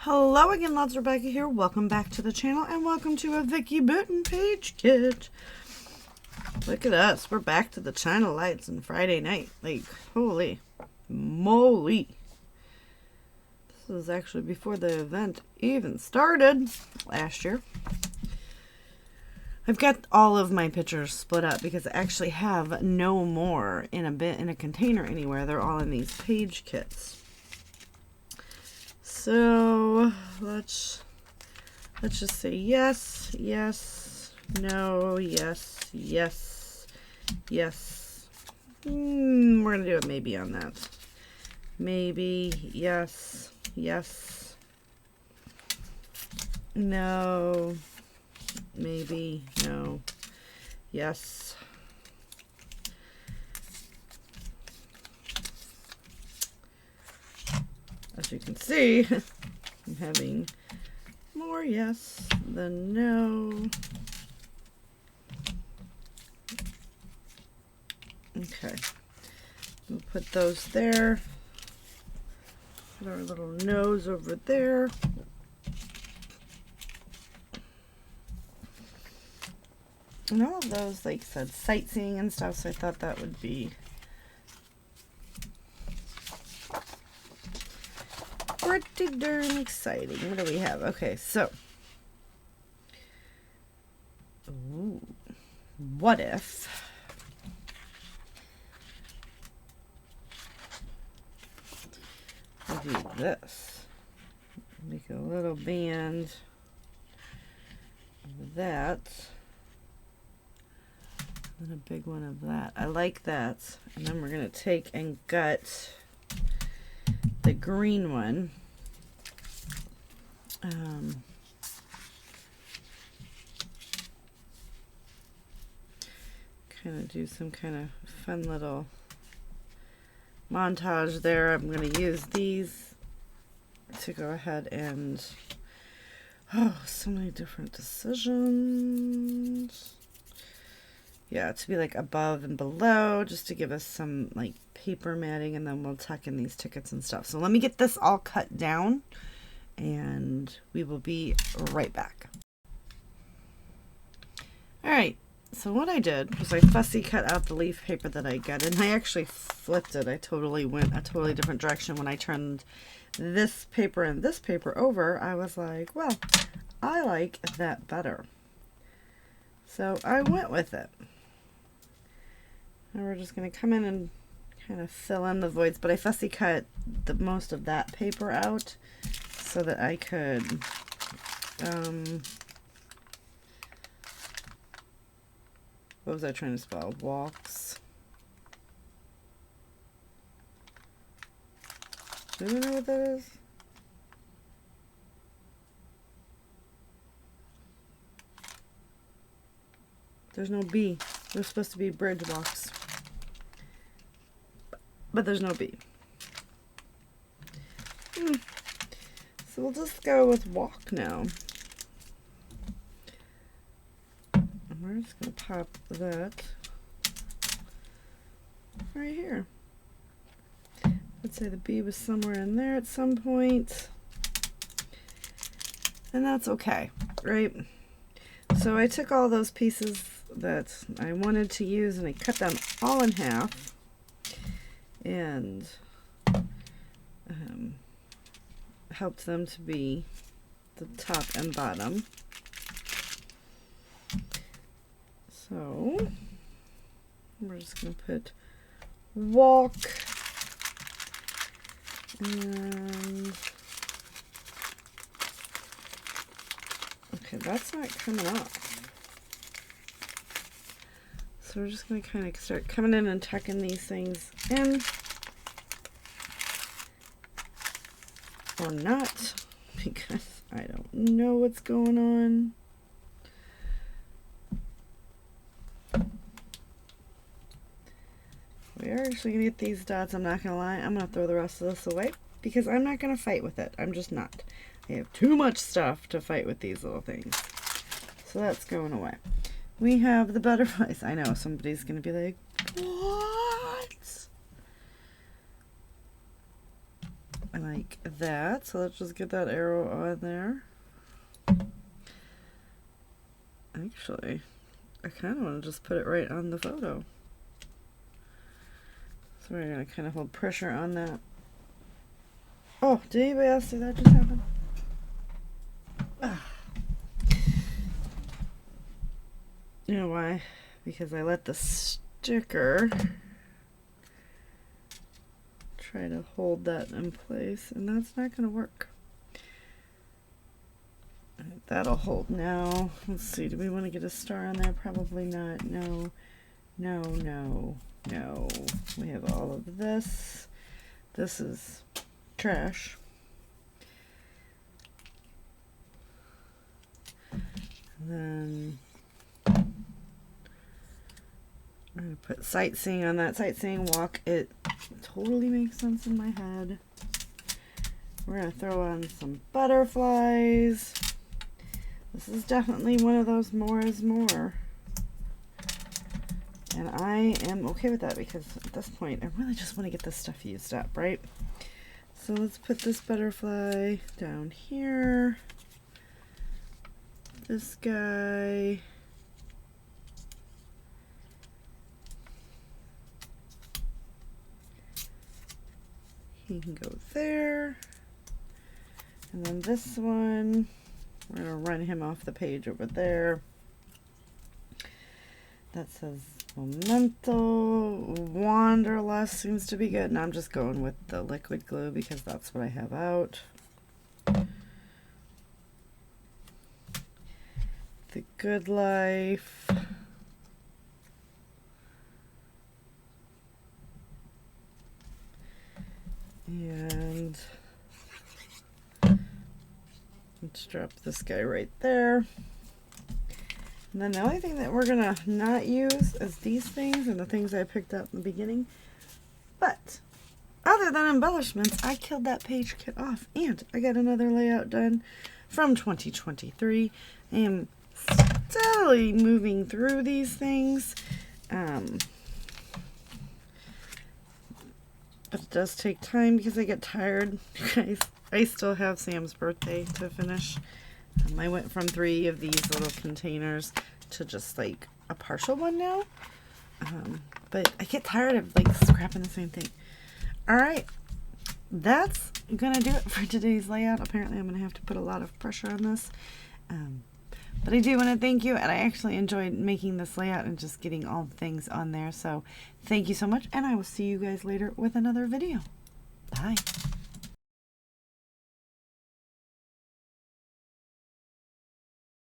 Hello again, loves. Rebecca here. Welcome back to the channel and welcome to a Vicki Boutin page kit. Look at us. We're back to the China Lights on Friday night. Like, holy moly. This was actually before the event even started last year. I've got all of my pictures split up because I actually have no more in a container anywhere. They're all in these page kits. So let's just say yes, yes, no, yes, yes, yes. We're gonna do it maybe on that. Maybe, yes, yes, no, maybe, no, yes. As you can see, I'm having more yes than no. Okay, we'll put those there. Put our little nose over there. And all of those, like I said, sightseeing and stuff, so I thought that would be pretty darn exciting. What do we have? Okay, so ooh, what if I do this? Make a little band of that, and a big one of that. I like that. And then we're gonna take and gut the green one. Kind of do some kind of fun little montage there. I'm going to use these to go ahead and, oh, so many different decisions. Yeah, to be like above and below, just to give us some like paper matting, and then we'll tuck in these tickets and stuff. So let me get this all cut down and we will be right back. All right. So what I did was I fussy cut out the leaf paper that I got, and I actually flipped it. I totally went a totally different direction when I turned this paper and this paper over. I was like, well, I like that better. So I went with it. And we're just going to come in and kind of fill in the voids, but I fussy cut the most of that paper out so that I could what was I trying to spell? Walks. Do you know what that is? There's no B. There's supposed to be bridge walks. But there's no B. So we'll just go with walk now. We're just going to pop that right here. Let's say the B was somewhere in there at some point. And that's okay, right? So I took all those pieces that I wanted to use and I cut them all in half. And helped them to be the top and bottom. So we're just going to put walk, and okay, that's not coming off. So we're just going to kind of start coming in and tucking these things in, or not, because I don't know what's going on. We're actually going to get these dots. I'm not going to lie. I'm going to throw the rest of this away because I'm not going to fight with it. I'm just not. I have too much stuff to fight with these little things. So that's going away. We have the butterflies. I know somebody's going to be like, what? like that. So let's just get that arrow on there. Actually, I kind of want to just put it right on the photo. So we're going to kind of hold pressure on that. Oh, did anybody else see that just happen? You know why? Because I let the sticker try to hold that in place, and that's not going to work. Right, that'll hold now. Let's see, do we want to get a star on there? Probably not. No, no, no, no. We have all of this. This is trash. And then I'm going to put sightseeing on that. Sightseeing walk. It totally makes sense in my head. We're going to throw on some butterflies. This is definitely one of those more is more. And I am okay with that because at this point I really just want to get this stuff used up, right? So let's put this butterfly down here. This guy. He can go there. And then this one, we're going to run him off the page over there. That says Memento. Wanderlust seems to be good. And I'm just going with the liquid glue because that's what I have out. The Good Life. And let's drop this guy right there. And then the only thing that we're gonna not use is these things and the things I picked up in the beginning. But other than embellishments, I killed that page kit off, and I got another layout done from 2023. I am steadily moving through these things. But it does take time because I get tired. I still have Sam's birthday to finish. I went from 3 of these little containers to just like a partial one now. But I get tired of like scrapping the same thing. Alright, that's gonna do it for today's layout. Apparently I'm gonna have to put a lot of pressure on this. But I do want to thank you, and I actually enjoyed making this layout and just getting all the things on there. So thank you so much, and I will see you guys later with another video. Bye.